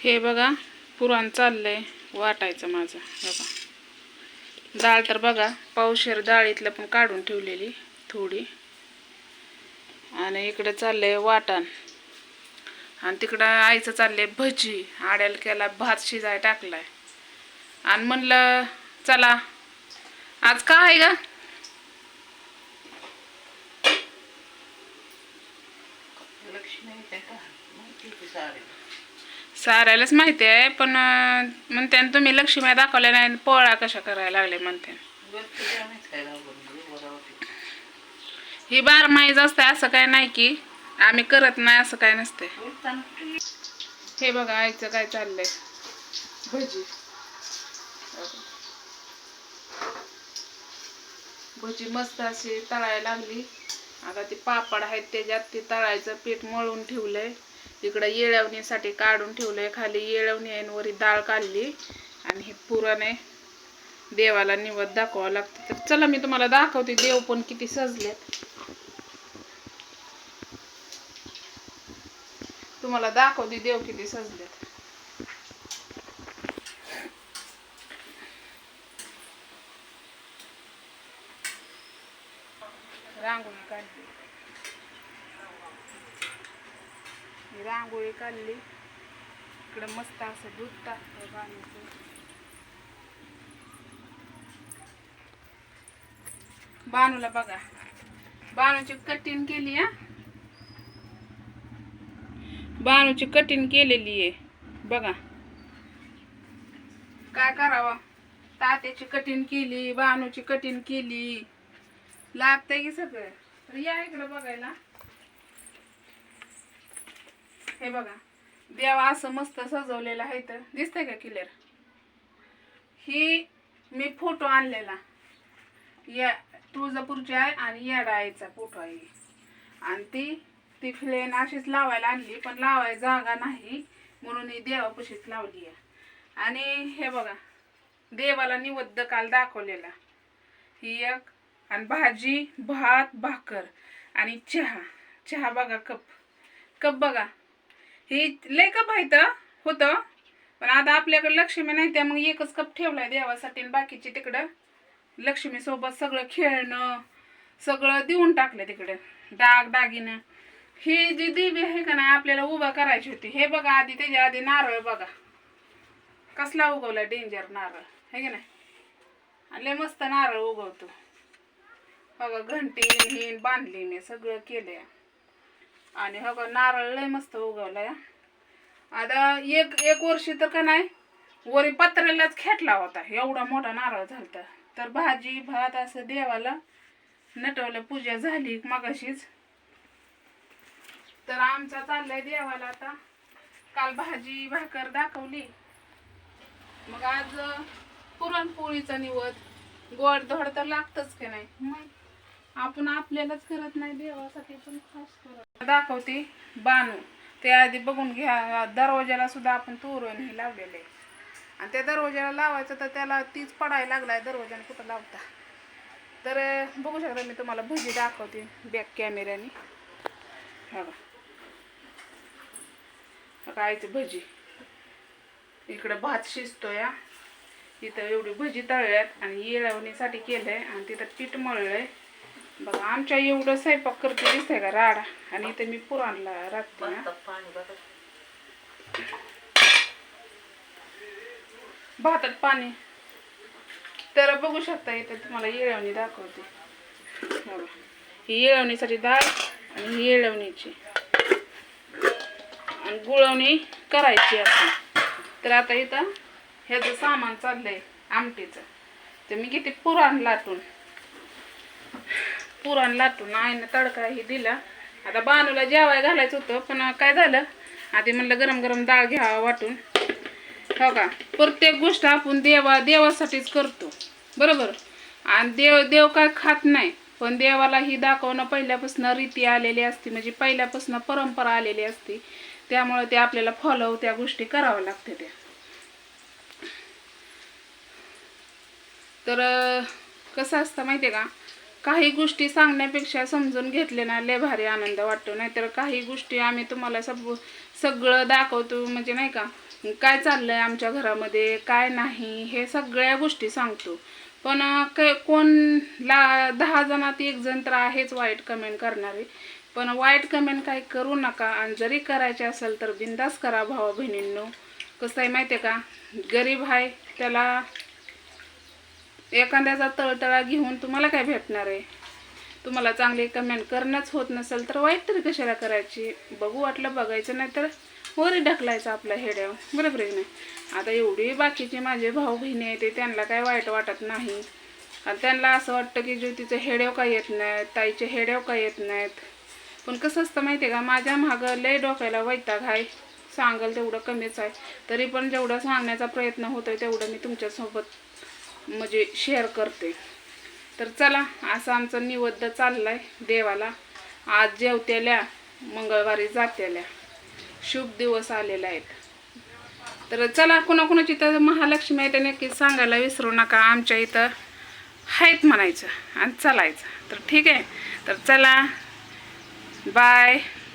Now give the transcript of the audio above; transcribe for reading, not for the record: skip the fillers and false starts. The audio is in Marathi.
हे बघा पुरण चाललंय वाटायचं माझं. बघा डाळ तर बघा पावशेर डाळीतलं पण काढून ठेवलेली थोडी, आणि इकडे चाललंय वाटण, आणि तिकडं आईचं चाललंय भजी. आड्याला केला भात शिजाय टाकलाय, आणि म्हणलं चला आज काय आहे ग. साऱ्यालाच माहिती आहे, पण म्हणते तुम्ही लक्ष्मी दाखवल्या नाही, पोळा कशा करायला लागले म्हणते. ही बारमाहीच असते, असं काय नाही की आम्ही करत नाही, असं काय नसते. हे बघा आईचं काय चाललंय भजी. भजी मस्त अशी तळायला लागली. आता ती पापड आहेत त्याच्यात ते तळायचं पीठ मळून ठेवलंय. इकडं येळवणीसाठी काढून ठेवलंय, खाली येळवणी आहे, वरी डाळ काढली, आणि हे पुरण आहे. देवाला निवद दाखवावं लागतं. तर चला मी तुम्हाला दाखवते देव पण किती सजलेत. तुम्हाला दाखवते देव किती सजलेत. रांगोळी काढली, रांगोळी काढली. इकडे मस्त असं दूध टाकतं बाणूचं. बाणूला बघा, बाणूची कटिंग केली. बाणूची कटिंग केलेली आहे बघा. काय करावं, तात्याची कटिंग केली, बाणूची कटिंग केली, लागतंय की सगळं. तर या इकडं बघायला. हे बघा देवा असं मस्त सजवलेलं आहे. तर दिसतंय का क्लिअर. ही मी फोटो आणलेला, या तुळजापूरची आहे, आणि येडाईचा फोटो आहे, आणि ती फ्लेन अशीच लावायला आणली, पण लावायला जागा नाही म्हणून ही देवापाशीच लावली आहे. आणि हे बघा देवाला निवद काल दाखवलेला ही एक, आणि भाजी भात भाकर आणि चहा बघा. कप बघा, ही लय कप आहेत होतं, पण आता आपल्याकडे लक्ष्मी नाही त्या मग एकच कप ठेवलाय देवासाठी, आणि बाकीचे तिकडं लक्ष्मी सोबत सगळं खेळणं सगळं देऊन टाकलं तिकडे दागिनं. ही जी देवी आहे का नाही आपल्याला उभा करायची होती. हे बघा आधी त्याच्या आधी नारळ बघा कसला उगवला, डेंजर नारळ आहे की नाही, आणि लय मस्त नारळ उगवतो बघा. घंटी ही बांधली मी, सगळं केलंय, आणि हो का नारळ लय मस्त उगवलाय. आता एक वर्षी तर का नाही वरी पत्र्यालाच खेटला होता, एवढा मोठा नारळ झालता. तर भाजी भात असं देवाला नटवलं, पूजा झाली मगाशीच. तर आमचा चाललाय देवाला आता. काल भाजी भाकर दाखवली, मग आज पुरणपोळीचा निवद. गोड धोड तर लागतच की नाही, मग आपण आपल्यालाच करत नाही देवासाठी पण खास करत. दाखवते बाणू, ते आधी बघून घ्या. दरवाजाला सुद्धा आपण तोरण हे लावलेले, आणि त्या दरवाजाला लावायचं तर त्याला तीच पडायला लागलाय, दरवाजाने कुठं लावता. तर बघू शकता मी तुम्हाला भजी दाखवते बॅक कॅमेऱ्याने. खायची भजी. इकडं भात शिजतोय, इथं एवढी भजी तळल्यात, आणि येळवणीसाठी केलंय, आणि तिथं पीठ मळलंय बघा. आमच्या एवढं स्वयंपाक करते दिसतंय का राडा, आणि इथं मी पुरणला राखते ना भातात पाणी. तर बघू शकता इथं तुम्हाला येळवणी दाखवते. ही येळवणीसाठी डाळ, आणि ही येळवणीची, आणि गुळवणी करायची असं. तर आता इथं ह्याचं सामान चाललंय आमटीचं. तर मी किती पुरण लाटून आईनं तडका ही दिला. आता बाणूला जेवाय घालायचं होतं, पण काय झालं आधी म्हणलं गरम गरम डाळ घ्यावा वाटून. हो का, प्रत्येक गोष्ट आपण देवासाठीच करतो बरोबर. आणि देव काय खात नाही, पण देवाला ही दाखवणं पहिल्यापासून रीती आलेली असते, म्हणजे पहिल्यापासून परंपरा आलेली असते. त्यामुळे ते आपल्याला फॉलो त्या गोष्टी कराव्या लागते त्या. तर कसं असतं माहिती आहे का, काही गोष्टी सांगण्यापेक्षा समजून घेतले ना लय भारी आनंद वाटतो. नाहीतर काही गोष्टी आम्ही तुम्हाला सगळं दाखवतो म्हणजे नाही का, काय चाललंय आमच्या घरामध्ये काय नाही हे सगळ्या गोष्टी सांगतो. पण कोण 10 जणात 1 जण तर आहेच वाईट कमेंट करणारे. पण वाईट कमेंट काही करू नका, आणि जरी करायचे असेल तर बिंदास करा भावा बहिणींनो. कसं आहे माहिती आहे का, गरीब आहे त्याला एखाद्याचा तळतळा घेऊन तुम्हाला काय भेटणार आहे. तुम्हाला चांगली कमेंट करणंच होत नसेल तर वाईट तरी कशाला करायची. बघू वाटलं बघायचं, नाही तर वरी ढकलायचं आपल्या हेड्यावर, बरोबर आहे नाही. आता एवढी बाकीचे माझे भाऊ बहिणी आहेत ते त्यांना काय वाईट वाटत नाही, आणि त्यांना असं वाटतं की ज्योतीचे हेड्याव काय येत नाहीत, ताईचे हेड्याव काय येत नाहीत. पण कसं असतं माहिती आहे का, माझ्या मागं लय डोक्याला वैताग आहे. सांगल तेवढं कमीच आहे. तरी पण जेवढं सांगण्याचा प्रयत्न होतोय तेवढं मी तुमच्यासोबत म्हणजे शेअर करते. तर चला, असं आमचं निवेद्य चाललाय देवाला. आज जेवतेल्या, मंगळवारी जातेल्या, शुभ दिवस आलेला आहेत. तर चला, कुणाकुणाची इथं महालक्ष्मी आहे ते नक्की सांगायला विसरू नका. आमच्या इथं आहेत म्हणायचं आणि चालायचं. तर ठीक आहे, तर चला, बाय.